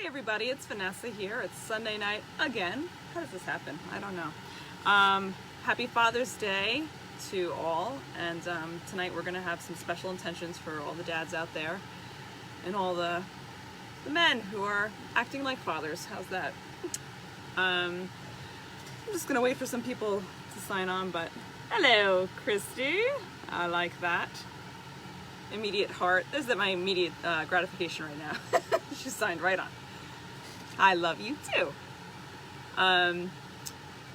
Hey everybody, it's Vanessa here. It's Sunday night again. How does this happen? I don't know. Happy Father's Day to all, and tonight we're going to have some special intentions for all the dads out there and all the men who are acting like fathers. How's that? I'm just going to wait for some people to sign on, but hello, Christy. I like that. Immediate heart. This is my immediate gratification right now. She signed right on. I love you too.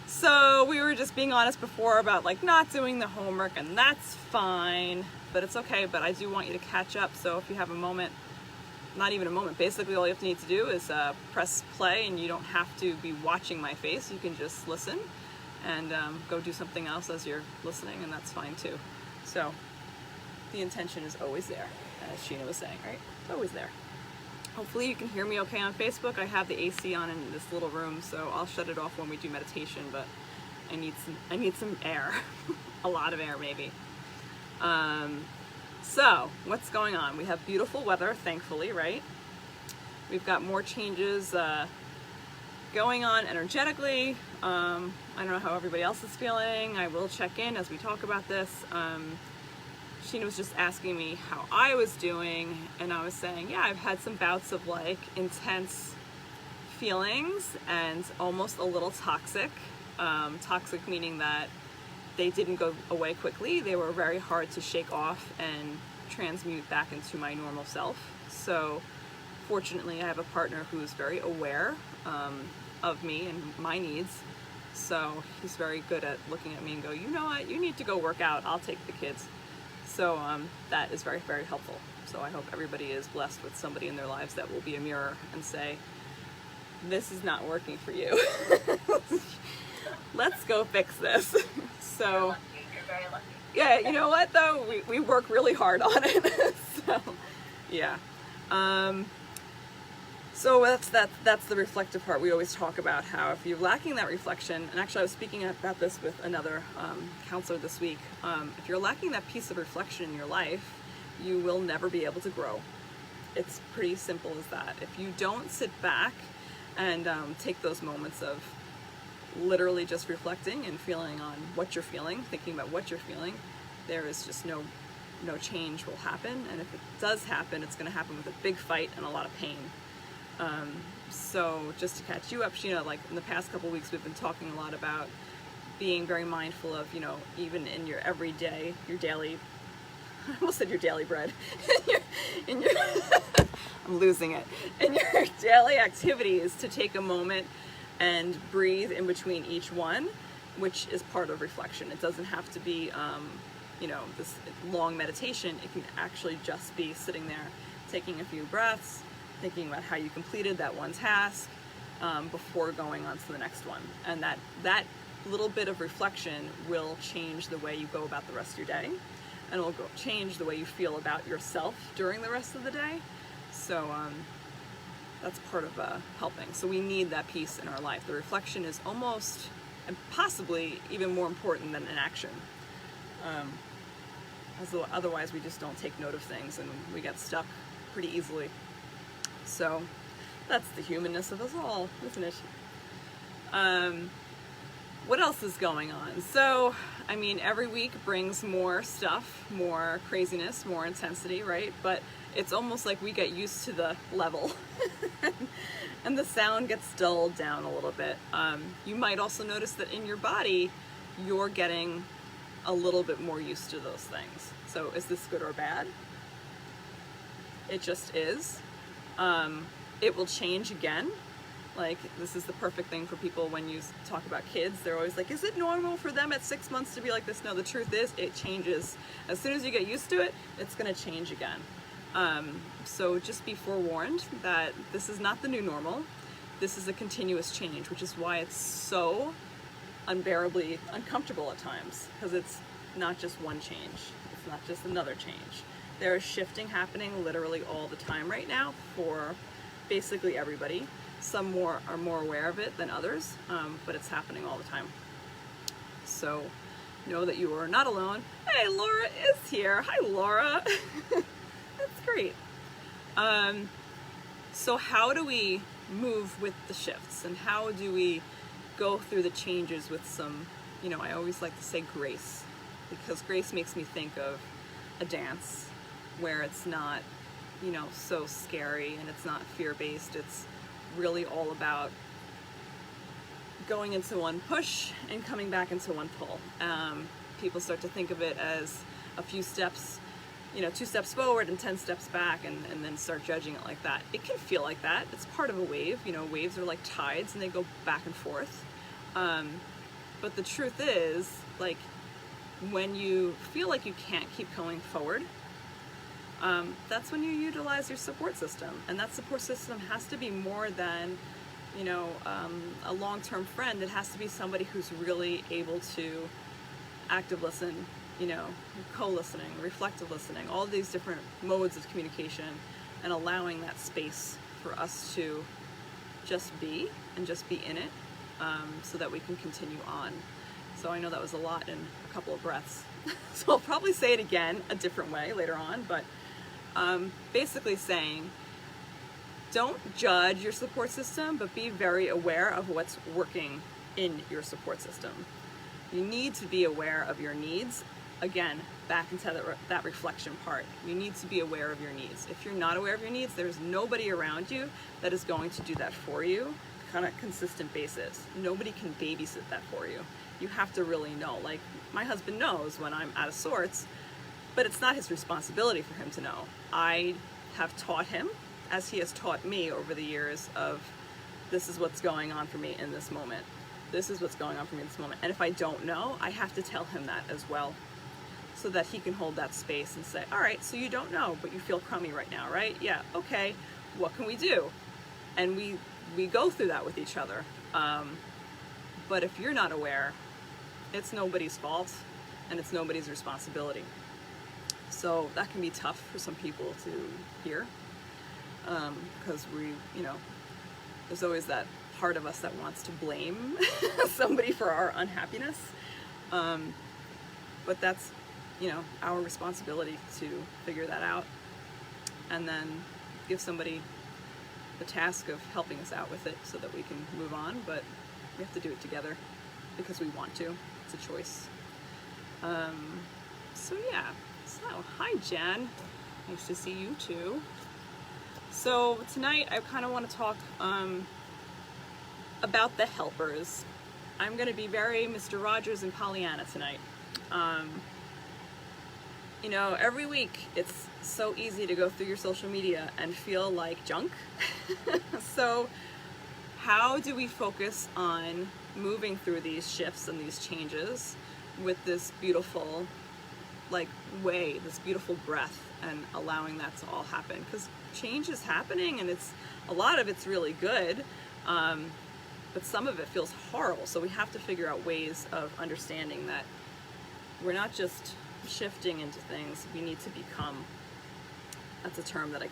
So we were just being honest before about like not doing the homework, and that's fine, but it's okay. But I do want you to catch up. So if you have a moment, not even a moment, basically all you have to need to do is press play, and you don't have to be watching my face. You can just listen and go do something else as you're listening, and that's fine too. So the intention is always there, as Sheena was saying, right? It's always there. Hopefully you can hear me okay on Facebook. I have the AC on in this little room, so I'll shut it off when we do meditation, but I need some air. A lot of air maybe. So what's going on? We have beautiful weather, thankfully, right? We've got more changes going on energetically. I don't know how everybody else is feeling. I will check in as we talk about this. Sheena was just asking me how I was doing, and I was saying, yeah, I've had some bouts of like intense feelings and almost a little toxic. Toxic meaning that they didn't go away quickly. They were very hard to shake off and transmute back into my normal self. So fortunately I have a partner who's very aware of me and my needs. So he's very good at looking at me and go, you know what, you need to go work out. I'll take the kids. So that is very, very helpful. So I hope everybody is blessed with somebody in their lives that will be a mirror and say, this is not working for you. Let's go fix this. So, You're very lucky. Yeah, you know what though? We work really hard on it. So, yeah. So that's the reflective part. We always talk about how if you're lacking that reflection, and actually I was speaking about this with another counselor this week, if you're lacking that piece of reflection in your life, you will never be able to grow. It's pretty simple as that. If you don't sit back and take those moments of literally just reflecting and feeling on what you're feeling, thinking about what you're feeling, there is just no change will happen. And if it does happen, it's going to happen with a big fight and a lot of pain. So just to catch you up, Sheena, like in the past couple weeks, we've been talking a lot about being very mindful of, you know, even in your everyday, your daily, I almost said your daily bread, in your I'm losing it, in your daily activities to take a moment and breathe in between each one, which is part of reflection. It doesn't have to be, you know, this long meditation. It can actually just be sitting there, taking a few breaths, thinking about how you completed that one task before going on to the next one. And that little bit of reflection will change the way you go about the rest of your day, and it will change the way you feel about yourself during the rest of the day. So that's part of helping. So we need that piece in our life. The reflection is almost and possibly even more important than an action. Otherwise we just don't take note of things and we get stuck pretty easily. So that's the humanness of us all, isn't it? What else is going on? So, I mean, every week brings more stuff, more craziness, more intensity, right? But it's almost like we get used to the level and the sound gets dulled down a little bit. You might also notice that in your body, you're getting a little bit more used to those things. So is this good or bad? It just is. It will change again. Like, this is the perfect thing for people when you talk about kids. They're always like, is it normal for them at 6 months to be like this? No, the truth is it changes. As soon as you get used to it, it's going to change again. So just be forewarned that this is not the new normal. This is a continuous change, which is why it's so unbearably uncomfortable at times, because it's not just one change. It's not just another change. There is shifting happening literally all the time right now for basically everybody. Some are more aware of it than others, but it's happening all the time. So know that you are not alone. Hey, Laura is here. Hi, Laura. That's great. So how do we move with the shifts, and how do we go through the changes with some, I always like to say grace, because grace makes me think of a dance where it's not, so scary, and it's not fear-based. It's really all about going into one push and coming back into one pull. People start to think of it as a few steps, 2 steps forward and 10 steps back, and then start judging it like that. It can feel like that. It's part of a wave. Waves are like tides, and they go back and forth. But the truth is, like, when you feel like you can't keep going forward, that's when you utilize your support system. And that support system has to be more than, a long-term friend. It has to be somebody who's really able to active listen, co-listening, reflective listening, all these different modes of communication, and allowing that space for us to just be and just be in it, so that we can continue on. So I know that was a lot in a couple of breaths. So I'll probably say it again a different way later on, but basically saying, don't judge your support system, but be very aware of what's working in your support system. You need to be aware of your needs. Again, back into that reflection part. You need to be aware of your needs. If you're not aware of your needs, there's nobody around you that is going to do that for you on a consistent basis. Nobody can babysit that for you. You have to really know. Like, my husband knows when I'm out of sorts, but it's not his responsibility for him to know. I have taught him, as he has taught me over the years, of this is what's going on for me in this moment. This is what's going on for me in this moment. And if I don't know, I have to tell him that as well, so that he can hold that space and say, all right, so you don't know, but you feel crummy right now, right? Yeah, okay, what can we do? And we go through that with each other. But if you're not aware, it's nobody's fault, and it's nobody's responsibility. So that can be tough for some people to hear, because there's always that part of us that wants to blame somebody for our unhappiness. But that's, our responsibility to figure that out, and then give somebody the task of helping us out with it so that we can move on. But we have to do it together because we want to. It's a choice. So yeah. So, hi Jen. Nice to see you too. So tonight I kind of want to talk about the helpers. I'm going to be very Mr. Rogers and Pollyanna tonight. Every week it's so easy to go through your social media and feel like junk. So how do we focus on moving through these shifts and these changes with this beautiful way, this beautiful breath, and allowing that to all happen? Because change is happening, and a lot of it's really good, but some of it feels horrible. So we have to figure out ways of understanding that we're not just shifting into things, we need to become. That's a term that I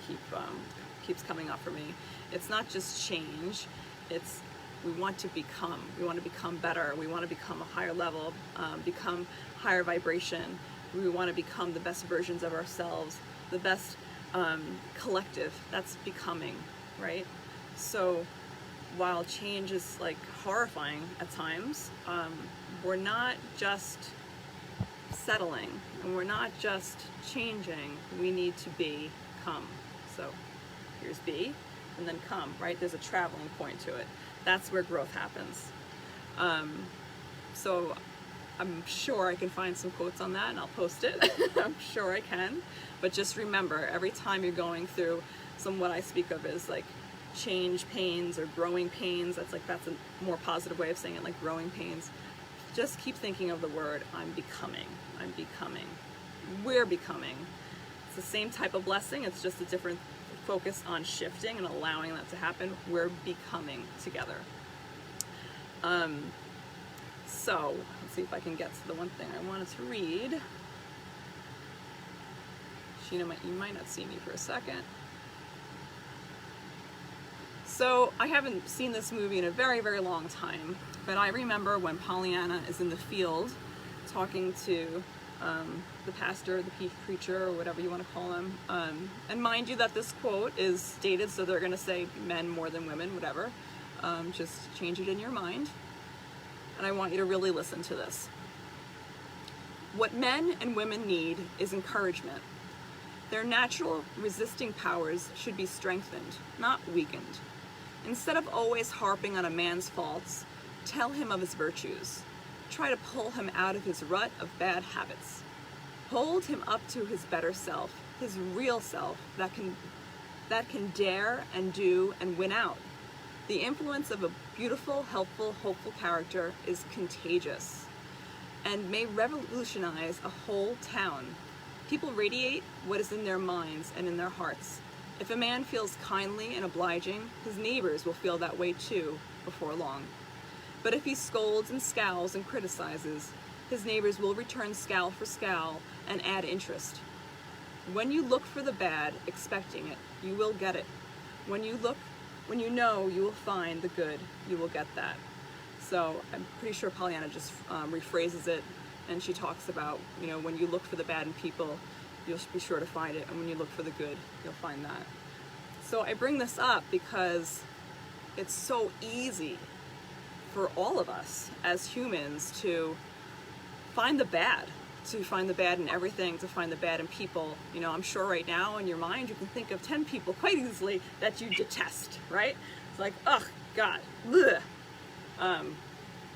keeps coming up for me. It's not just change, it's we want to become. We want to become better. We want to become a higher level, become higher vibration. We want to become the best versions of ourselves, the best collective. That's becoming, right? So while change is horrifying at times, we're not just settling, and we're not just changing. We need to become. So here's be, and then come, right? There's a traveling point to it. That's where growth happens. So I'm sure I can find some quotes on that, and I'll post it. I'm sure I can. But just remember, every time you're going through what I speak of as change pains or growing pains, that's a more positive way of saying it, growing pains. Just keep thinking of the word, I'm becoming. I'm becoming. We're becoming. It's the same type of blessing, it's just a different focus on shifting and allowing that to happen. We're becoming together. So let's see if I can get to the one thing I wanted to read. Sheena, you might not see me for a second. So I haven't seen this movie in a very, very long time, but I remember when Pollyanna is in the field talking to the pastor, the preacher, or whatever you want to call him. And mind you that this quote is stated, so they're going to say men more than women, whatever. Just change it in your mind. And I want you to really listen to this. What men and women need is encouragement. Their natural resisting powers should be strengthened, not weakened. Instead of always harping on a man's faults, tell him of his virtues. Try to pull him out of his rut of bad habits. Hold him up to his better self, his real self, that can dare and do and win out. The influence of a beautiful, helpful, hopeful character is contagious and may revolutionize a whole town. People radiate what is in their minds and in their hearts. If a man feels kindly and obliging, his neighbors will feel that way too before long. But if he scolds and scowls and criticizes, his neighbors will return scowl for scowl and add interest. When you look for the bad, expecting it, you will get it. When you know you will find the good, you will get that. So I'm pretty sure Pollyanna just rephrases it, and she talks about, when you look for the bad in people, you'll be sure to find it, and when you look for the good, you'll find that. So I bring this up because it's so easy for all of us as humans to find the bad in everything, to find the bad in people. I'm sure right now in your mind you can think of 10 people quite easily that you detest, right? It's like, ugh, God, ugh.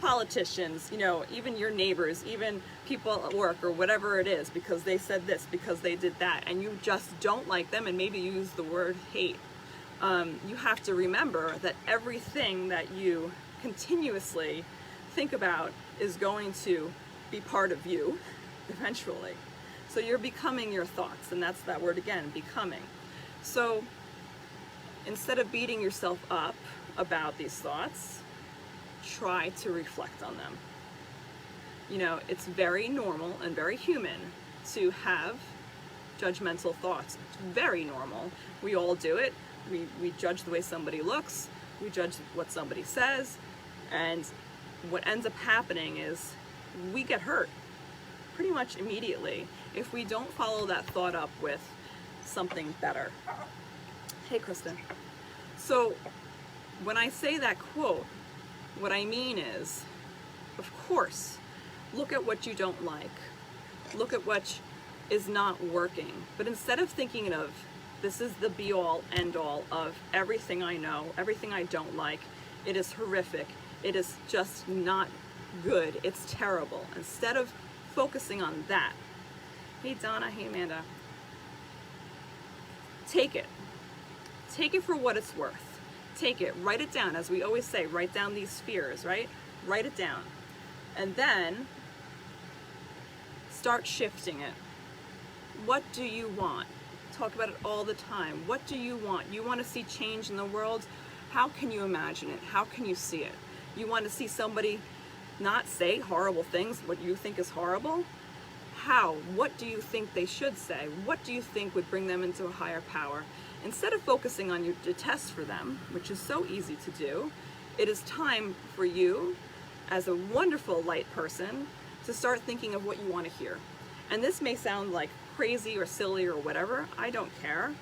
Politicians, even your neighbors, even people at work or whatever it is, because they said this, because they did that, and you just don't like them, and maybe you use the word hate. You have to remember that everything that you continuously think about is going to be part of you eventually. So you're becoming your thoughts, and that's that word again, becoming. So instead of beating yourself up about these thoughts, try to reflect on them. It's very normal and very human to have judgmental thoughts. It's very normal. We all do it. We judge the way somebody looks. We judge what somebody says. And what ends up happening is we get hurt pretty much immediately if we don't follow that thought up with something better. Hey, Kristen. So when I say that quote, what I mean is, of course, look at what you don't like. Look at what is not working. But instead of thinking of, this is the be-all, end-all of everything I know, everything I don't like, it is horrific, it is just not good, it's terrible. Instead of focusing on that, hey Donna, hey Amanda, take it. Take it for what it's worth. Take it, write it down, as we always say, write down these fears, right? Write it down. And then start shifting it. What do you want? Talk about it all the time. What do you want? You want to see change in the world? How can you imagine it? How can you see it? You want to see somebody not say horrible things, what you think is horrible? How? What do you think they should say? What do you think would bring them into a higher power? Instead of focusing on your detest for them, which is so easy to do, it is time for you, as a wonderful light person, to start thinking of what you want to hear. And this may sound like crazy or silly or whatever. I don't care.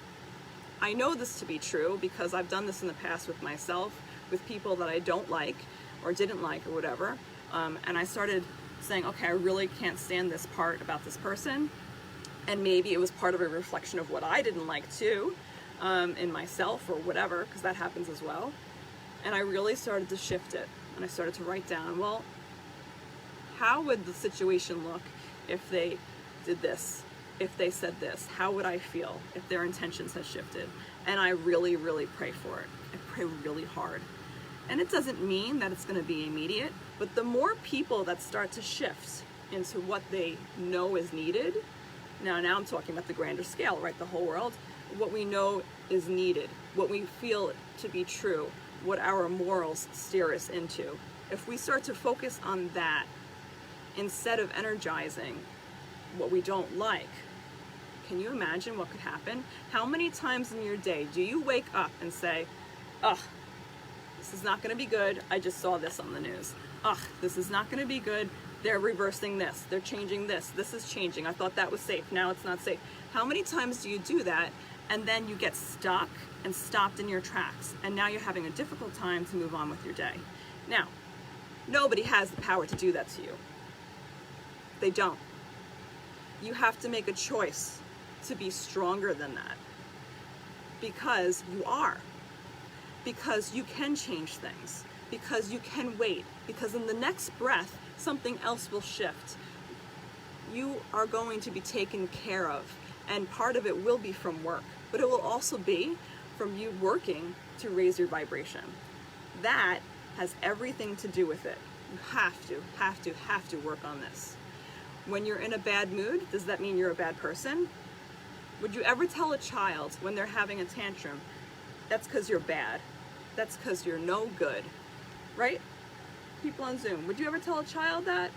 I know this to be true because I've done this in the past with myself, with people that I don't like or didn't like or whatever. And I started saying, okay, I really can't stand this part about this person. And maybe it was part of a reflection of what I didn't like too. In myself or whatever, because that happens as well. And I really started to shift it, and I started to write down, well, how would the situation look if they did this, if they said this? How would I feel if their intentions had shifted? And I really, really pray for it. I pray really hard. And it doesn't mean that it's going to be immediate, but the more people that start to shift into what they know is needed, now I'm talking about the grander scale, right? The whole world. What we know is needed, what we feel to be true, what our morals steer us into. If we start to focus on that instead of energizing what we don't like, can you imagine what could happen? How many times in your day do you wake up and say, ugh, this is not going to be good, I just saw this on the news. Ugh, this is not going to be good, They're reversing this, they're changing this is changing, I thought that was safe, now it's not safe. How many times do you do that and then you get stuck and stopped in your tracks, and now you're having a difficult time to move on with your day? Now, nobody has the power to do that to you. They don't. You have to make a choice to be stronger than that, because you are. Because you can change things. Because you can wait. Because in the next breath, something else will shift. You are going to be taken care of, and part of it will be from work, but it will also be from you working to raise your vibration. That has everything to do with it. You have to work on this. When you're in a bad mood, does that mean you're a bad person? Would you ever tell a child when they're having a tantrum, that's because you're bad, that's because you're no good, right? People on Zoom, would you ever tell a child that?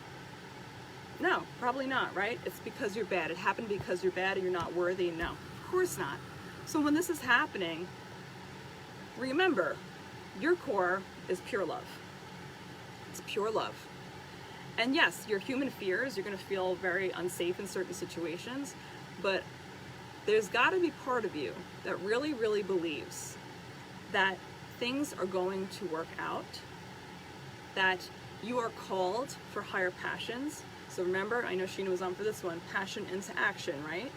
No, probably not, right? It's because you're bad. It happened because you're bad and you're not worthy. No, of course not. So when this is happening, remember, your core is pure love. It's pure love. And yes, your human fears, you're going to feel very unsafe in certain situations, but there's got to be part of you that really, really believes that things are going to work out, that you are called for higher passions. So remember, I know Sheena was on for this one, passion into action, right?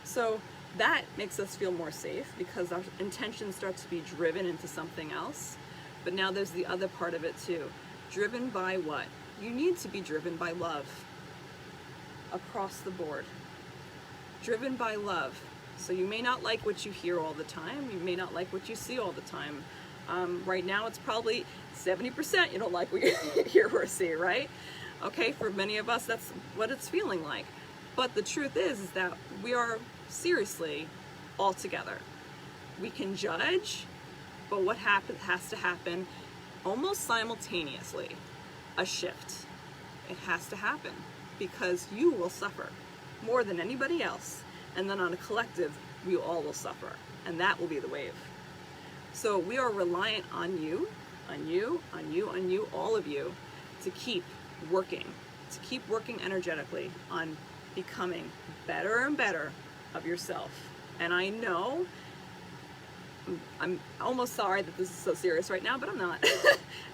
So that makes us feel more safe because our intention starts to be driven into something else. But now there's the other part of it too. Driven by what? You need to be driven by love across the board. Driven by love. So you may not like what you hear all the time. You may not like what you see all the time. Right now it's probably 70% you don't like what you hear or see, right? Okay, for many of us that's what it's feeling like. But the truth is that we are seriously all together. We can judge, but what has to happen almost simultaneously, a shift. It has to happen because you will suffer more than anybody else. And then on a collective, we all will suffer, and that will be the wave. So we are reliant on you, all of you, to keep working energetically on becoming better and better of yourself. And I know, I'm almost sorry that this is so serious right now, but I'm not.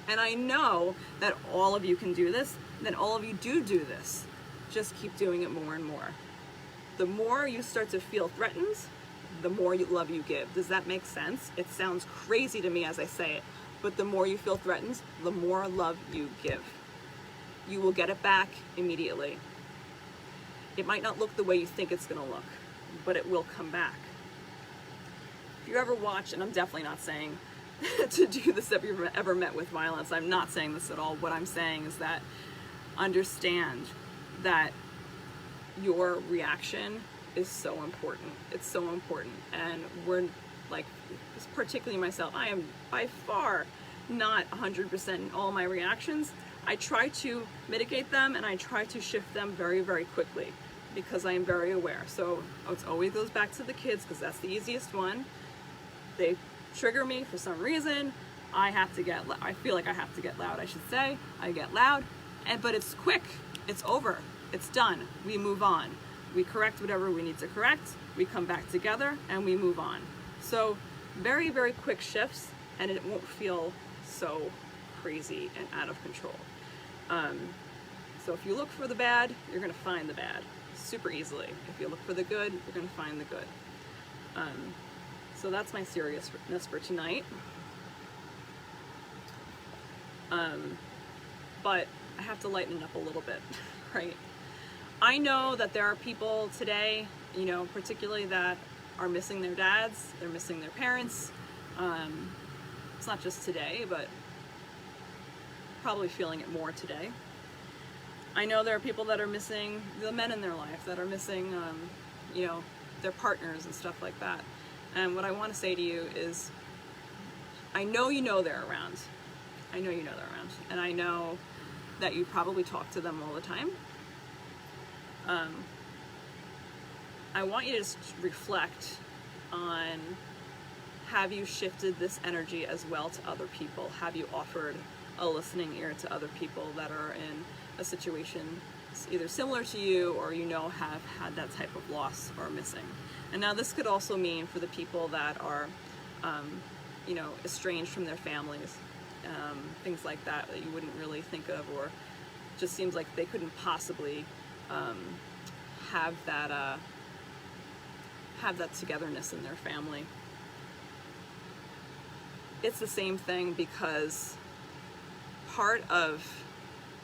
And I know that all of you can do this, and that all of you do this. Just keep doing it more and more. The more you start to feel threatened, the more love you give. Does that make sense? It sounds crazy to me as I say it, but the more you feel threatened, the more love you give. You will get it back immediately. It might not look the way you think it's gonna look, but it will come back. If you ever watch, and I'm definitely not saying to do this if you've ever met with violence, I'm not saying this at all. What I'm saying is that understand that your reaction is so important. It's so important. And we're like, particularly myself, I am by far not 100% in all my reactions. I try to mitigate them and I try to shift them very, very quickly because I am very aware. So it always goes back to the kids because that's the easiest one. They trigger me for some reason. I feel like I have to get loud, I should say. I get loud, but it's quick. It's over. It's done. We move on. We correct whatever we need to correct. We come back together and we move on. So very, very quick shifts, and it won't feel so crazy and out of control. So if you look for the bad, you're going to find the bad super easily. If you look for the good, you're going to find the good. So that's my seriousness for tonight. But I have to lighten it up a little bit, right? I know that there are people today, particularly that are missing their dads, they're missing their parents. It's not just today, but probably feeling it more today. I know there are people that are missing the men in their life, that are missing, their partners and stuff like that. And what I want to say to you is, I know they're around. I know they're around. And I know that you probably talk to them all the time. I want you to just reflect on, have you shifted this energy as well to other people? Have you offered a listening ear to other people that are in a situation either similar to you or have had that type of loss or missing. And now this could also mean for the people that are estranged from their families, things like that you wouldn't really think of, or just seems like they couldn't possibly have that togetherness in their family. It's the same thing, because part of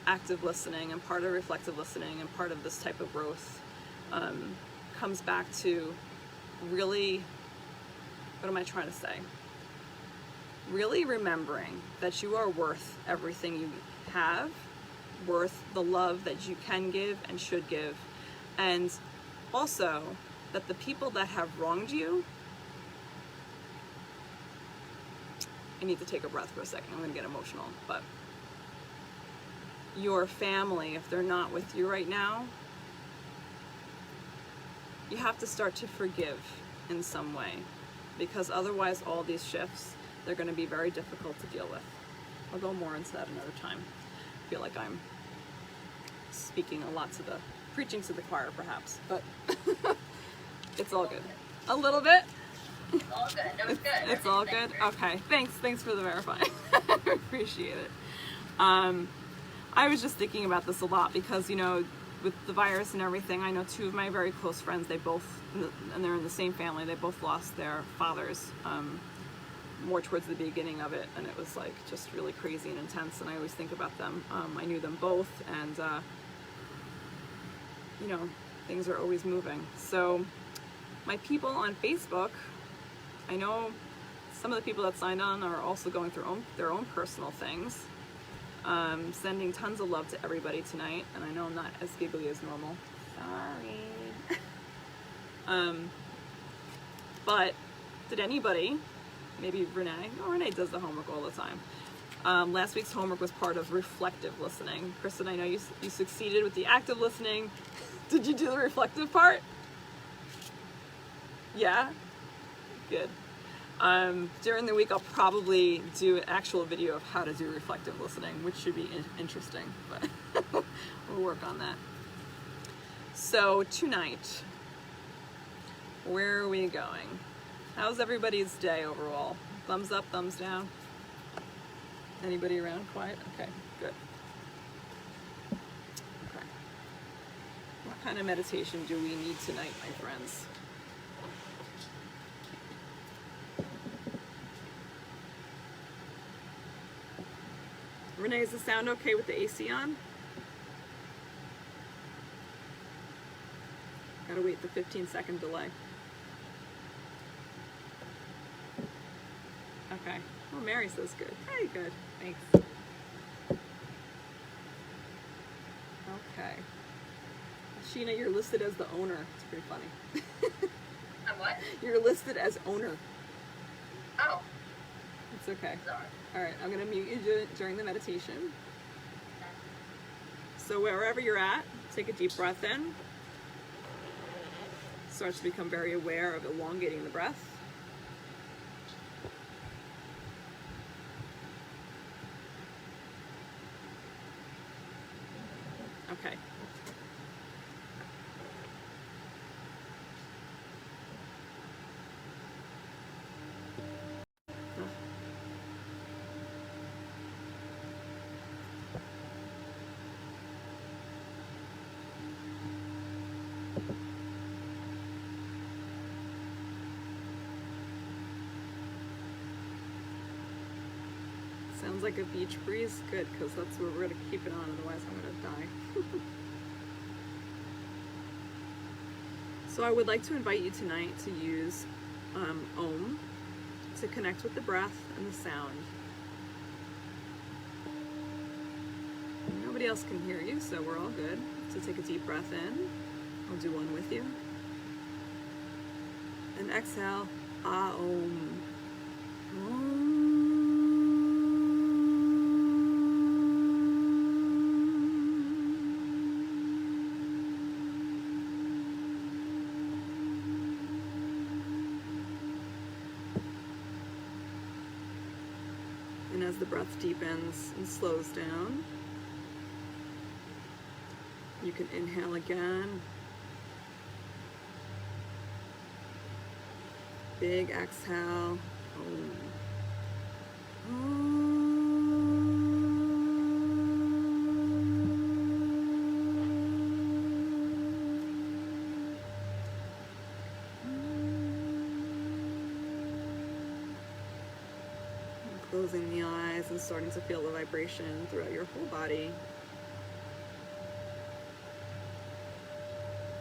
active listening and part of reflective listening and part of this type of growth comes back to really, what am I trying to say? Really remembering that you are worth everything you have, worth the love that you can give and should give, and also that the people that have wronged you, I need to take a breath for a second, I'm going to get emotional, but your family, if they're not with you right now, you have to start to forgive in some way, because otherwise all these shifts, they're going to be very difficult to deal with. I'll go more into that another time. I feel like I'm speaking a lot preaching to the choir perhaps, but it's all good. A little bit? It's all good. No, it's good. It's all good? Okay, thanks for the verifying. I appreciate it. I was just thinking about this a lot because, with the virus and everything, I know two of my very close friends, and they're in the same family, they both lost their fathers more towards the beginning of it, and it was like just really crazy and intense, and I always think about them. I knew them both, and things are always moving. So my people on Facebook, I know some of the people that signed on are also going through their own personal things. Sending tons of love to everybody tonight, and I know I'm not as giggly as normal. Sorry. But did anybody, maybe Renee, Renee does the homework all the time. Last week's homework was part of reflective listening. Kristen, I know you succeeded with the active listening. Did you do the reflective part? Yeah? Good. During the week, I'll probably do an actual video of how to do reflective listening, which should be interesting, but we'll work on that. So tonight, where are we going? How's everybody's day overall? Thumbs up, thumbs down? Anybody around? Quiet? Okay, good. Okay. What kind of meditation do we need tonight, my friends? Renee, is the sound okay with the AC on? Gotta wait the 15-second delay. Okay. Oh, Mary says good. Hey, good. Thanks. Okay. Sheena, you're listed as the owner. It's pretty funny. I'm what? You're listed as owner. Oh. It's okay. Sorry. All right, I'm going to mute you during the meditation. So wherever you're at, take a deep breath in. Start to become very aware of elongating the breath. Okay. Sounds like a beach breeze. Good, because that's where we're going to keep it on, otherwise I'm going to die. So I would like to invite you tonight to use Om to connect with the breath and the sound. Nobody else can hear you, so we're all good. So take a deep breath in. I'll do one with you. And exhale, Om. Om. And as the breath deepens and slows down, you can inhale again. Big exhale. Closing the eyes and starting to feel the vibration throughout your whole body.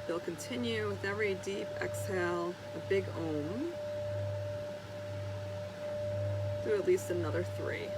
You'll continue with every deep exhale, a big Om, through at least another 3.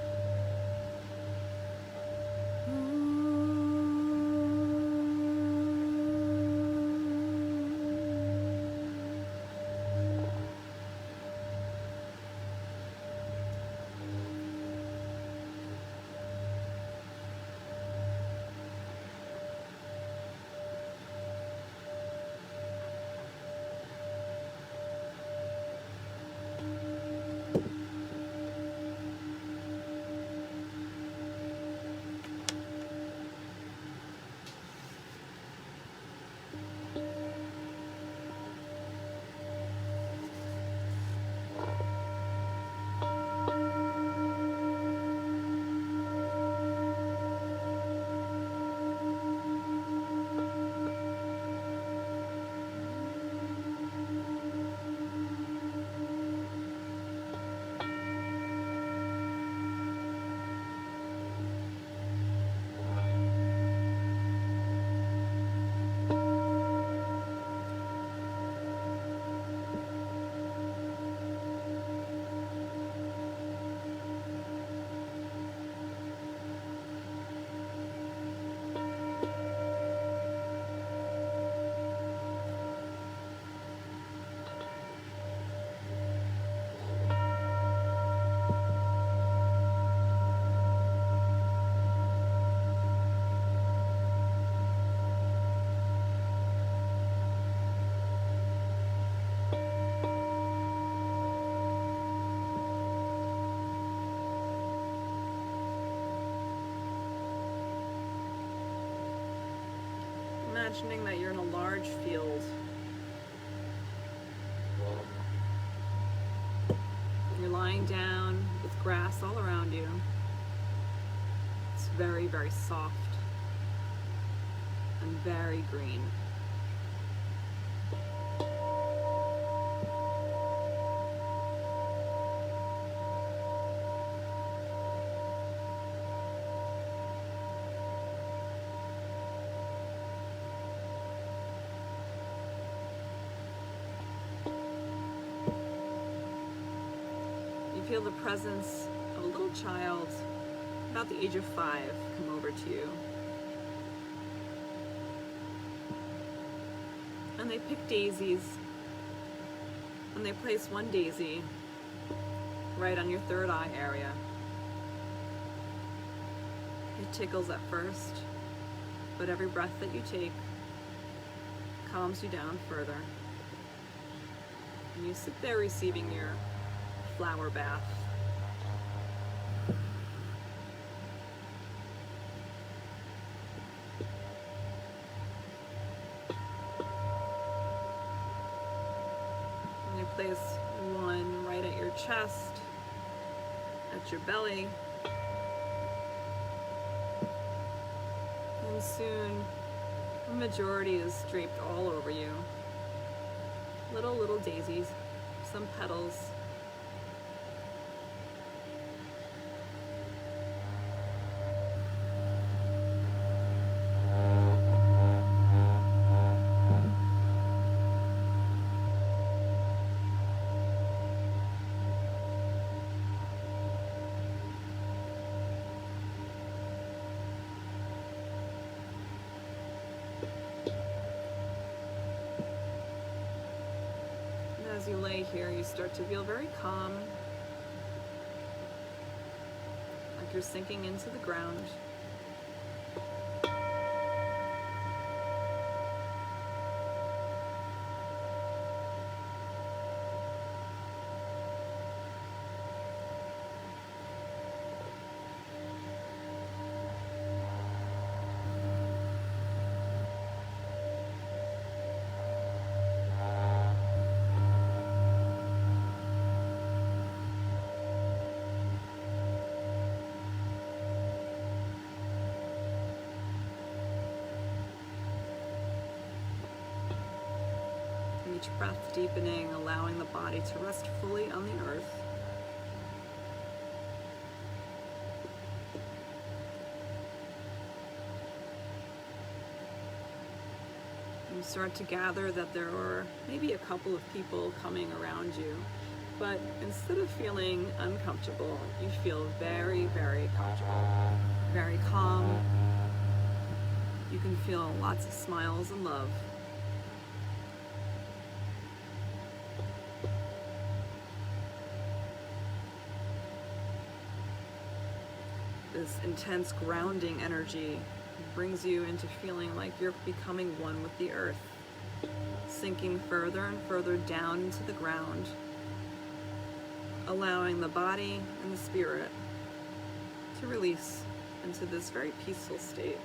Imagining that you're in a large field. You're lying down with grass all around you. It's very, very soft and very green. Feel the presence of a little child about the age of 5 come over to you. And they pick daisies, and they place one daisy right on your third eye area. It tickles at first, but every breath that you take calms you down further. And you sit there receiving your flower bath. And you place one right at your chest, at your belly, and soon the majority is draped all over you. Little daisies, some petals. As you lay here, you start to feel very calm, like you're sinking into the ground. Each breath deepening, allowing the body to rest fully on the earth. You start to gather that there are maybe a couple of people coming around you, but instead of feeling uncomfortable, you feel very, very comfortable, very calm. You can feel lots of smiles and love. This intense grounding energy brings you into feeling like you're becoming one with the earth, sinking further and further down into the ground, allowing the body and the spirit to release into this very peaceful state.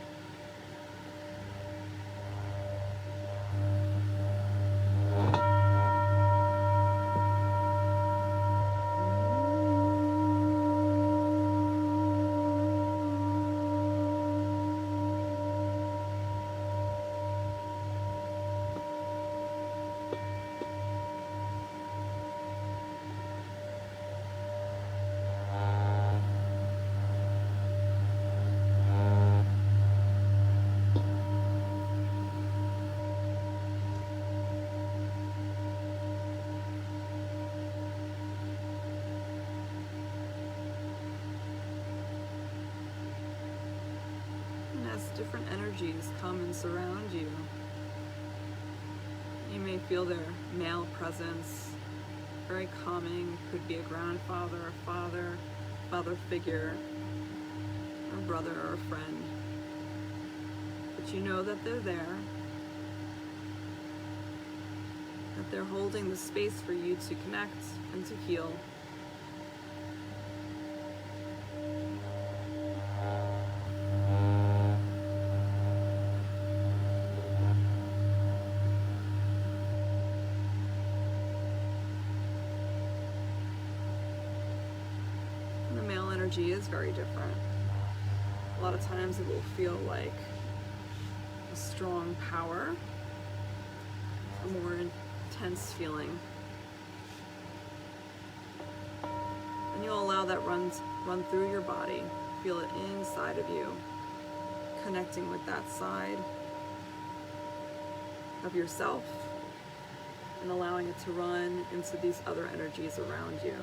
Different energies come and surround you. You may feel their male presence, very calming. Could be a grandfather, a father figure, a brother or a friend. But you know that they're there, that they're holding the space for you to connect and to heal. Energy is very different. A lot of times it will feel like a strong power, a more intense feeling. And you'll allow that run through your body, feel it inside of you, connecting with that side of yourself and allowing it to run into these other energies around you.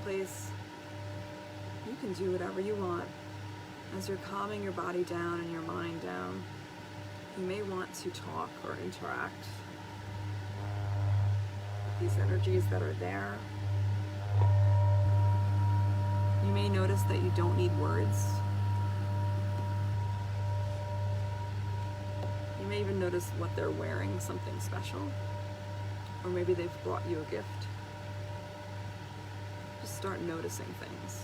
Place, you can do whatever you want. As you're calming your body down and your mind down, you may want to talk or interact with these energies that are there. You may notice that you don't need words. You may even notice what they're wearing, something special, or maybe they've brought you a gift. Just start noticing things.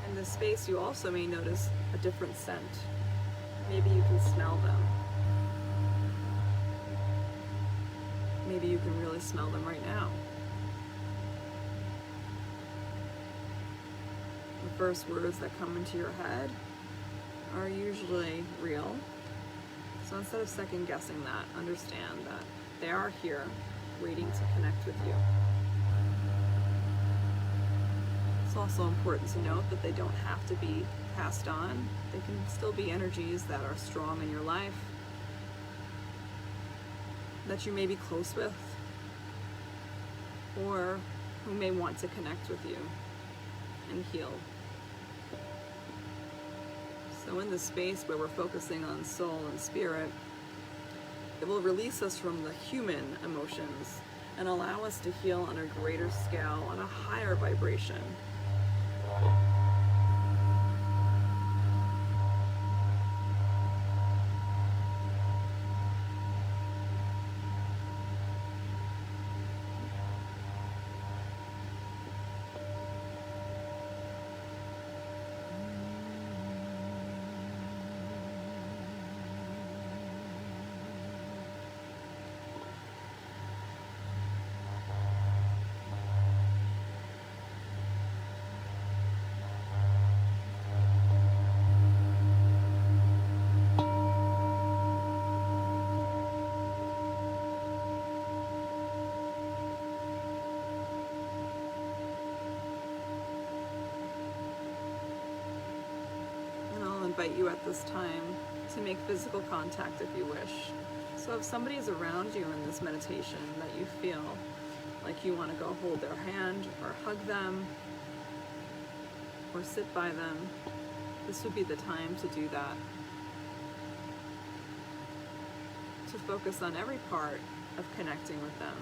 In this space, you also may notice a different scent. Maybe you can smell them. Maybe you can really smell them right now. The first words that come into your head are usually real. So instead of second guessing that, understand that they are here waiting to connect with you. It's also important to note that they don't have to be passed on. They can still be energies that are strong in your life, that you may be close with, or who may want to connect with you and heal. So in this space where we're focusing on soul and spirit, it will release us from the human emotions and allow us to heal on a greater scale, on a higher vibration. invite you at this time to make physical contact if you wish. So if somebody is around you in this meditation that you feel like you want to go hold their hand or hug them or sit by them, this would be the time to do that. To focus on every part of connecting with them.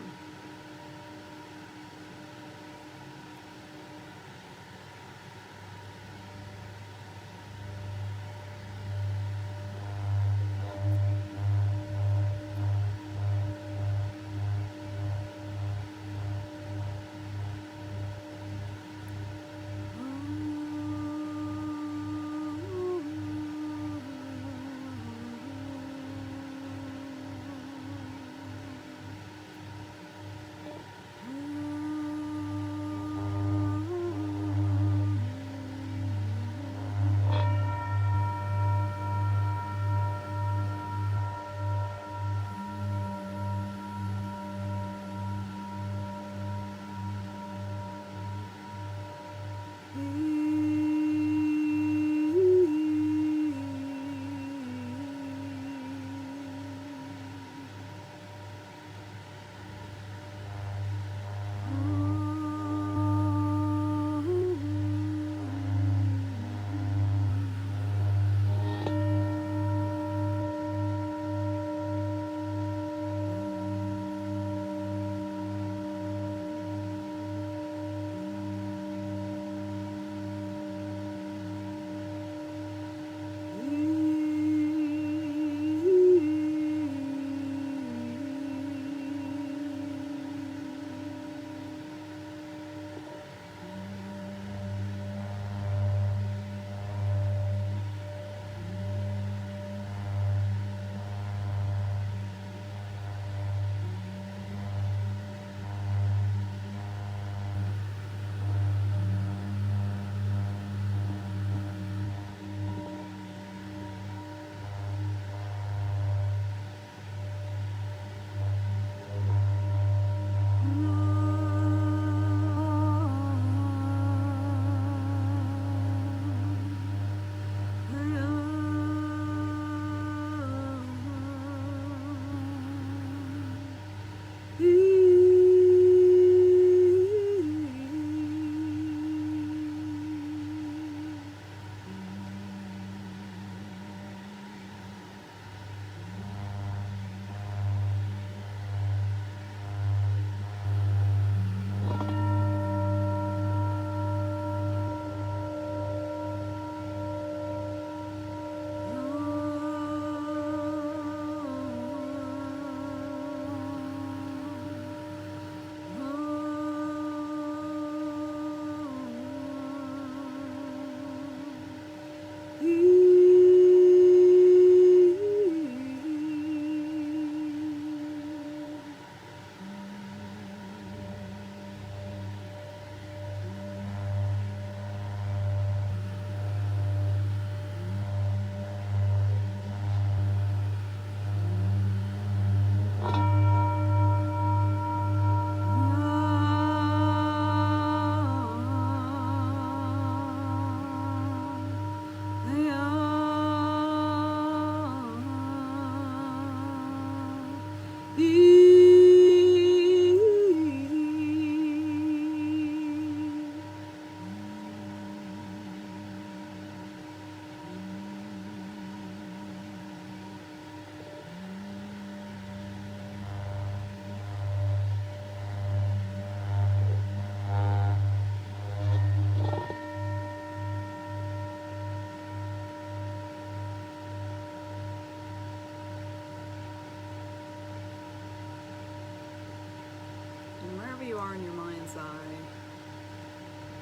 You are in your mind's eye,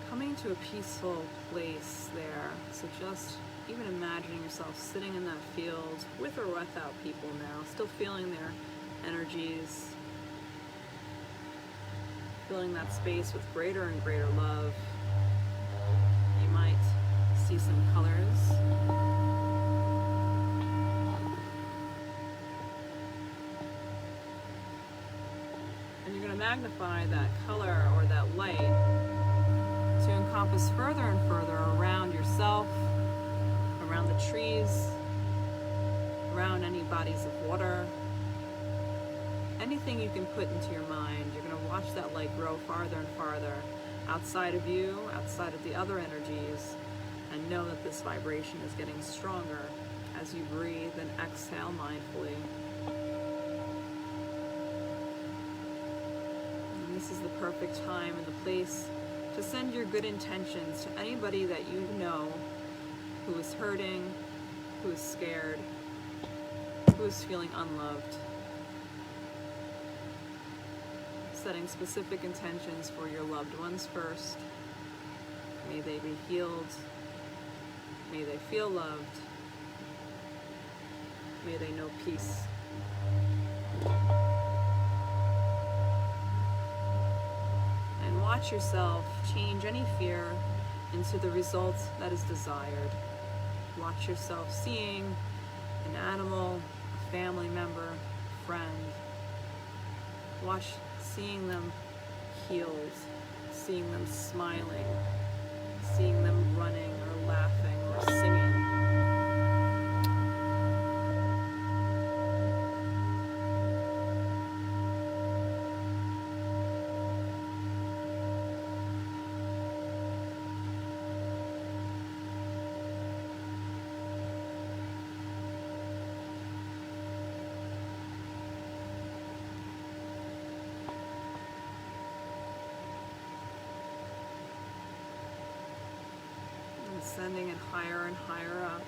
coming to a peaceful place there. So just even imagining yourself sitting in that field with or without people now, still feeling their energies, filling that space with greater and greater love. You might see some colors. Magnify that color or that light to encompass further and further around yourself, around the trees, around any bodies of water, anything you can put into your mind. You're going to watch that light grow farther and farther outside of you, outside of the other energies, and know that this vibration is getting stronger as you breathe and exhale mindfully. And this is the perfect time and the place to send your good intentions to anybody that you know who is hurting, who is scared, who is feeling unloved. Setting specific intentions for your loved ones first. May they be healed. May they feel loved. May they know peace. And watch yourself change any fear into the result that is desired. Watch yourself seeing an animal, a family member, a friend. Watch seeing them healed, seeing them smiling, seeing them running or laughing or singing. Sending it higher and higher up,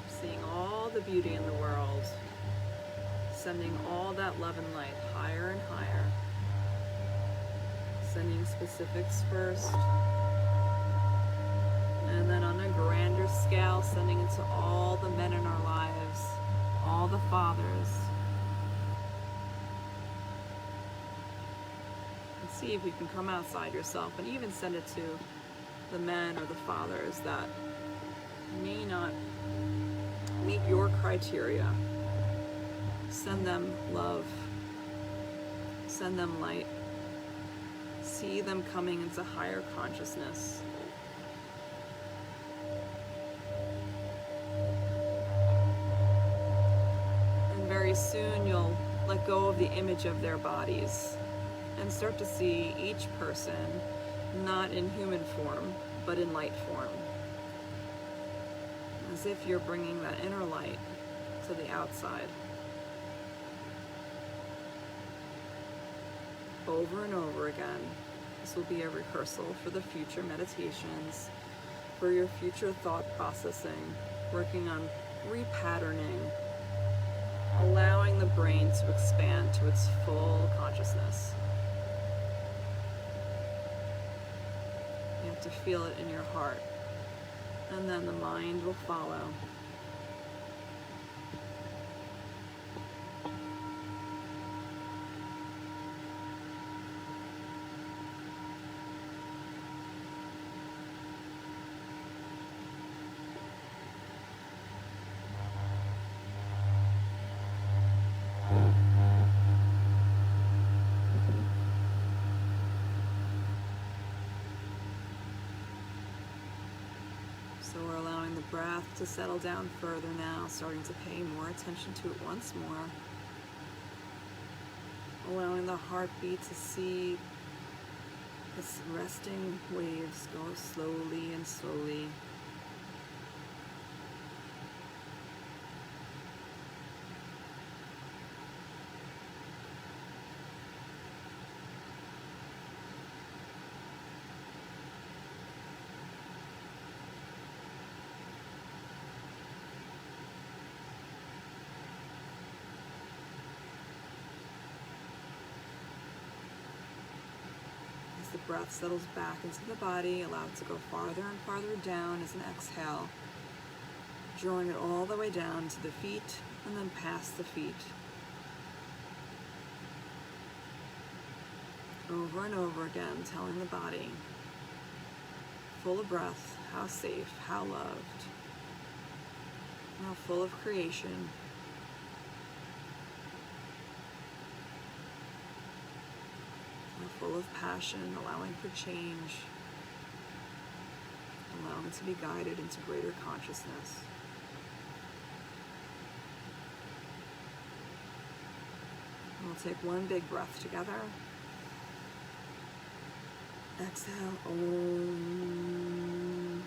seeing all the beauty in the world, sending all that love and light higher and higher, sending specifics first, and then on a grander scale, sending it to all the men in our lives, all the fathers. And see if you can come outside yourself and even send it to the men or the fathers that may not meet your criteria. Send them love. Send them light. See them coming into higher consciousness. And very soon you'll let go of the image of their bodies and start to see each person not in human form, but in light form. As if you're bringing that inner light to the outside. Over and over again. This will be a rehearsal for the future meditations, for your future thought processing, working on repatterning, allowing the brain to expand to its full consciousness. To feel it in your heart, and then the mind will follow. So we're allowing the breath to settle down further now, starting to pay more attention to it once more. Allowing the heartbeat to see its resting waves go slowly and slowly. The breath settles back into the body, allow it to go farther and farther down as an exhale, drawing it all the way down to the feet and then past the feet. Over and over again, telling the body, full of breath, how safe, how loved, how full of creation. Full of passion, allowing for change, allowing allowing to be guided into greater consciousness. And we'll take one big breath together. Exhale. Om.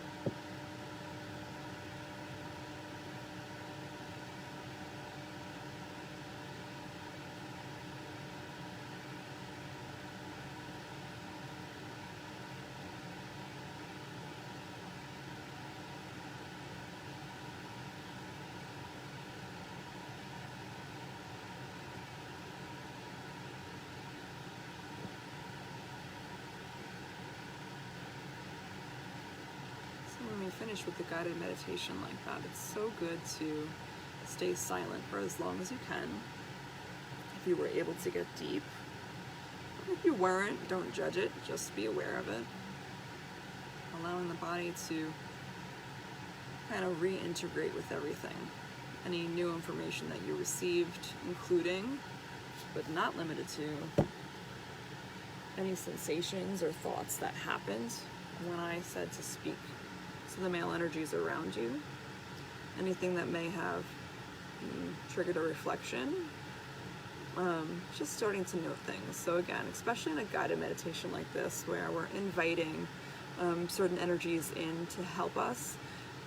When we finish with the guided meditation like that, it's so good to stay silent for as long as you can. If you were able to get deep. If you weren't, don't judge it, just be aware of it. Allowing the body to kind of reintegrate with everything. Any new information that you received, including, but not limited to, any sensations or thoughts that happened when I said to speak to the male energies around you. Anything that may have triggered a reflection. Just starting to note things. So again, especially in a guided meditation like this, where we're inviting certain energies in to help us,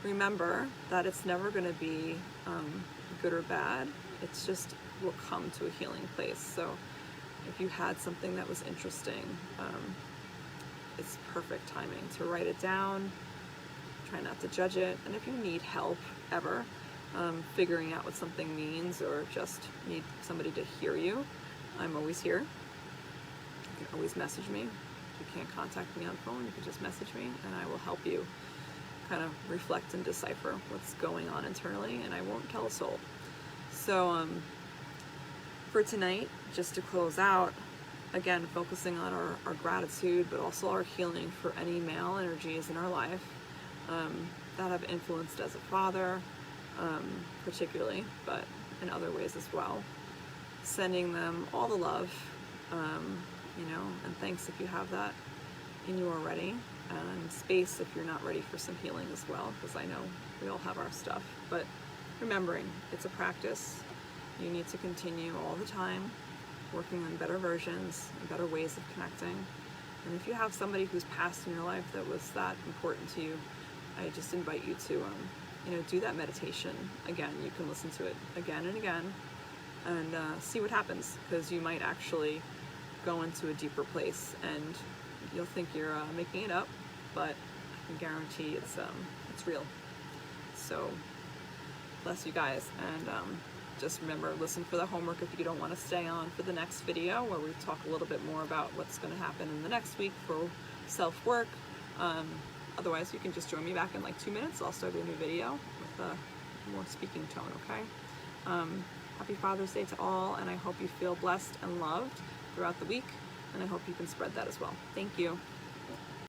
remember that it's never going to be good or bad. It's just will come to a healing place. So if you had something that was interesting, it's perfect timing to write it down. Try not to judge it. And if you need help ever figuring out what something means, or just need somebody to hear you, I'm always here. You can always message me. If you can't contact me on phone, you can just message me and I will help you kind of reflect and decipher what's going on internally, and I won't tell a soul. So for tonight, just to close out, again, focusing on our gratitude, but also our healing for any male energies in our life that have influenced as a father, particularly, but in other ways as well. Sending them all the love, and thanks if you have that in you already, and space if you're not ready for some healing as well, because I know we all have our stuff. But remembering, it's a practice. You need to continue all the time working on better versions and better ways of connecting. And if you have somebody who's passed in your life that was that important to you, I just invite you to do that meditation again. You can listen to it again and again and see what happens, because you might actually go into a deeper place and you'll think you're making it up, but I can guarantee it's real. So bless you guys, and just remember, listen for the homework if you don't want to stay on for the next video, where we talk a little bit more about what's going to happen in the next week for self-work. Otherwise, you can just join me back in like 2 minutes. I'll start a new video with a more speaking tone, okay? Happy Father's Day to all, and I hope you feel blessed and loved throughout the week, and I hope you can spread that as well. Thank you.